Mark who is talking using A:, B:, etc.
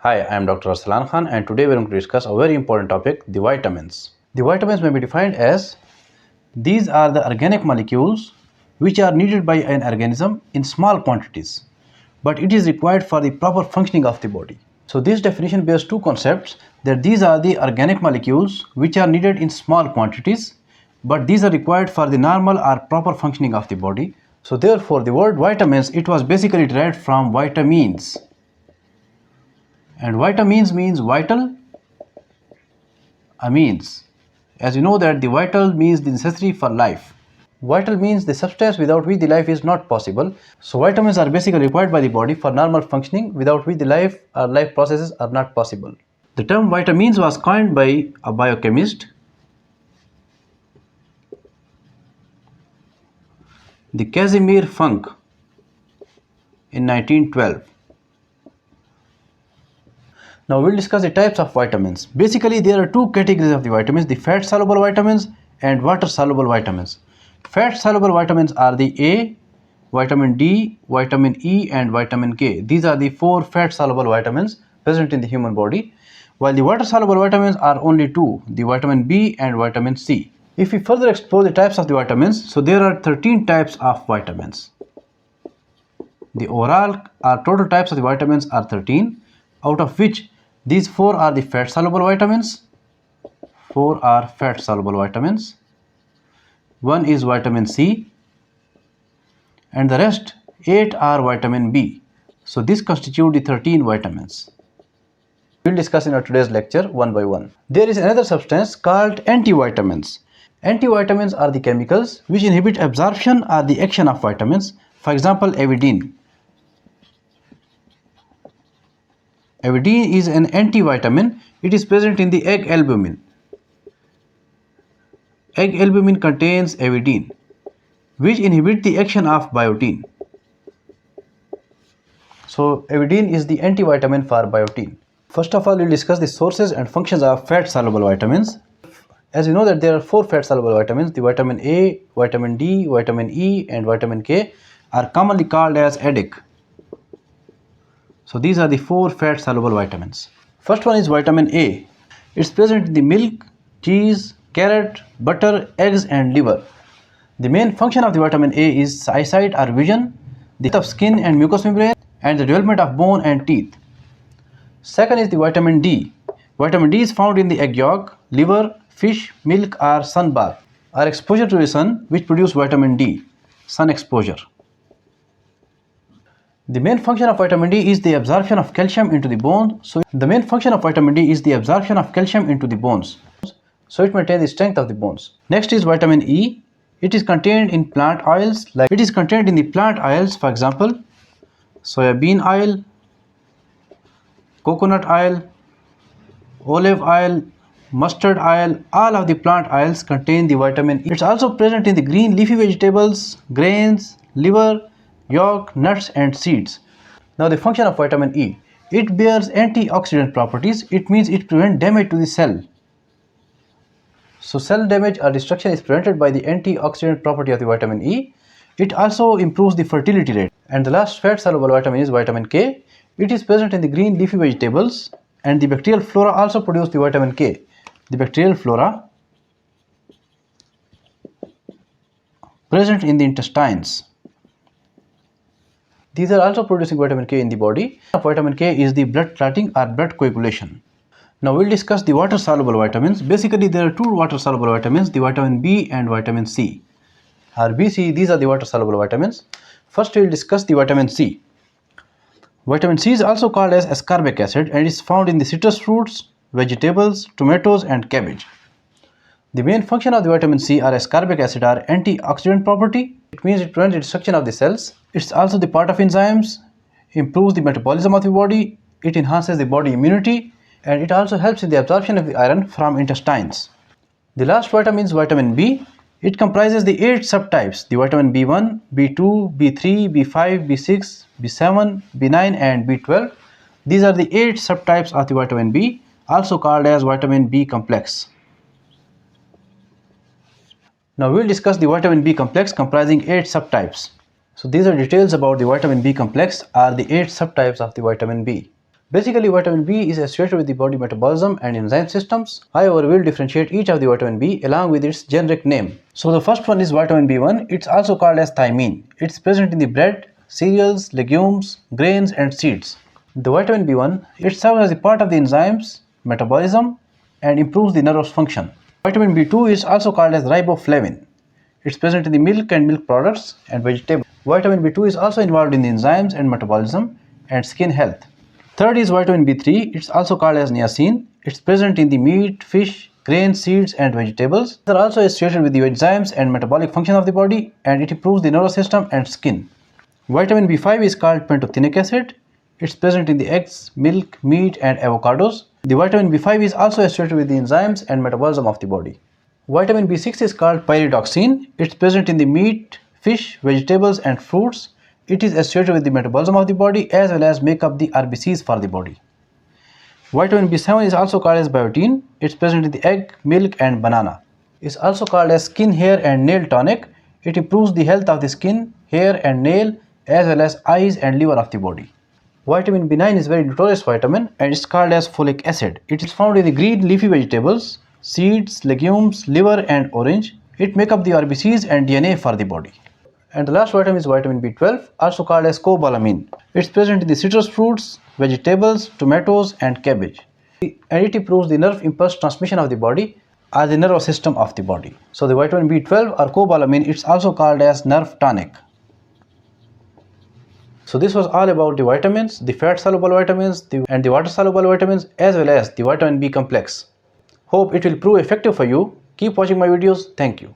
A: Hi, I am Dr. Arsalan Khan, and today we are going to discuss a very important topic, the vitamins. The vitamins may be defined as these are the organic molecules which are needed by an organism in small quantities, but it is required for the proper functioning of the body. So this definition bears two concepts, that these are the organic molecules which are needed in small quantities, but these are required for the normal or proper functioning of the body. So therefore the word vitamins, it was basically derived from vitamins. And vitamins means vital amines. As you know that the vital means the necessary for life. Vital means the substance without which the life is not possible. So vitamins are basically required by the body for normal functioning, without which the life processes are not possible. The term vitamins was coined by a biochemist, the Casimir Funk, in 1912. Now we'll discuss the types of vitamins. Basically there are two categories of the vitamins, the fat soluble vitamins and water soluble vitamins. Fat soluble vitamins are the A, vitamin D, vitamin E and vitamin K. These are the four fat soluble vitamins present in the human body, while the water soluble vitamins are only two, the vitamin B and vitamin C. If we further explore the types of the vitamins, so there are 13 types of vitamins. The overall or total types of the vitamins are 13, out of which these four are the fat soluble vitamins. Four are fat soluble vitamins. One is vitamin C, and the rest 8 are vitamin B. So this constitutes the 13 vitamins. We will discuss in our today's lecture one by one. There is another substance called antivitamins. Antivitamins are the chemicals which inhibit absorption or the action of vitamins. For example, avidin. Avidin is an antivitamin. It is present in the egg albumin. Egg albumin contains avidin, which inhibit the action of biotin. So avidin is the antivitamin for biotin. First of all, we will discuss the sources and functions of fat soluble vitamins. As you know that there are four fat soluble vitamins, the vitamin A, vitamin D, vitamin E and vitamin K are commonly called as ADIC. So these are the four fat soluble vitamins. First one is vitamin A. It's present in the milk, cheese, carrot, butter, eggs and liver. The main function of the vitamin A is eyesight or vision, the health of skin and mucous membrane, and the development of bone and teeth. Second is the vitamin D. Vitamin D is found in the egg yolk, liver, fish, milk or sun bath or exposure to the sun, which produce vitamin D, sun exposure. The main function of vitamin D is the absorption of calcium into the bone. So it maintains the strength of the bones. Next is vitamin E. It is contained in plant oils, for example, soybean oil, coconut oil, olive oil, mustard oil. All of the plant oils contain the vitamin E. It's also present in the green leafy vegetables, grains, liver, yolk, nuts and seeds. Now the function of vitamin E. It bears antioxidant properties. It means it prevents damage to the cell. So cell damage or destruction is prevented by the antioxidant property of the vitamin E. It also improves the fertility rate. And the last fat soluble vitamin is vitamin K. It is present in the green leafy vegetables, and the bacterial flora also produce the vitamin K. The bacterial flora present in the intestines, these are also producing vitamin K in the body. Vitamin K is the blood clotting or blood coagulation. Now we'll discuss the water soluble vitamins. Basically there are two water soluble vitamins, the vitamin B and vitamin C or BC. These are the water soluble vitamins. First we will discuss the vitamin C. Vitamin C is also called as ascorbic acid and is found in the citrus fruits, vegetables, tomatoes and cabbage. The main function of the vitamin C or ascorbic acid are antioxidant property. It means it prevents the destruction of the cells. It's also the part of enzymes, improves the metabolism of the body, it enhances the body immunity, and it also helps in the absorption of the iron from intestines. The last vitamin is vitamin B. It comprises the 8 subtypes, the vitamin B1, B2, B3, B5, B6, B7, B9 and B12. These are the 8 subtypes of the vitamin B, also called as vitamin B complex. Now we will discuss the vitamin B complex comprising 8 subtypes. So these are details about the vitamin B complex or the 8 subtypes of the vitamin B. Basically, vitamin B is associated with the body metabolism and enzyme systems. However, we will differentiate each of the vitamin B along with its generic name. So the first one is vitamin B1. It's also called as thiamine. It's present in the bread, cereals, legumes, grains and seeds. The vitamin B1, it serves as a part of the enzymes, metabolism and improves the nervous function. Vitamin B2 is also called as riboflavin. It's present in the milk and milk products and vegetables. Vitamin B2 is also involved in the enzymes and metabolism and skin health. Third is vitamin B3. It's also called as niacin. It's present in the meat, fish, grains, seeds and vegetables. They are also associated with the enzymes and metabolic function of the body, and it improves the nervous system and skin. Vitamin B5 is called pantothenic acid. It's present in the eggs, milk, meat and avocados. The vitamin B5 is also associated with the enzymes and metabolism of the body. Vitamin B6 is called pyridoxine. It's present in the meat, fish, vegetables and fruits. It is associated with the metabolism of the body as well as make up the RBCs for the body. Vitamin B7 is also called as biotin. It's present in the egg, milk and banana. It's also called as skin, hair and nail tonic. It improves the health of the skin, hair and nail as well as eyes and liver of the body. Vitamin B9 is very notorious vitamin and it's called as folic acid. It is found in the green leafy vegetables, seeds, legumes, liver and orange. It makes up the RBCs and DNA for the body. And the last vitamin is vitamin B12, also called as cobalamin. It's present in the citrus fruits, vegetables, tomatoes and cabbage. And it improves the nerve impulse transmission of the body or the nervous system of the body. So the vitamin B12 or cobalamin, it's also called as nerve tonic. So this was all about the vitamins, the fat soluble vitamins and the water soluble vitamins as well as the vitamin B complex. Hope it will prove effective for you. Keep watching my videos. Thank you.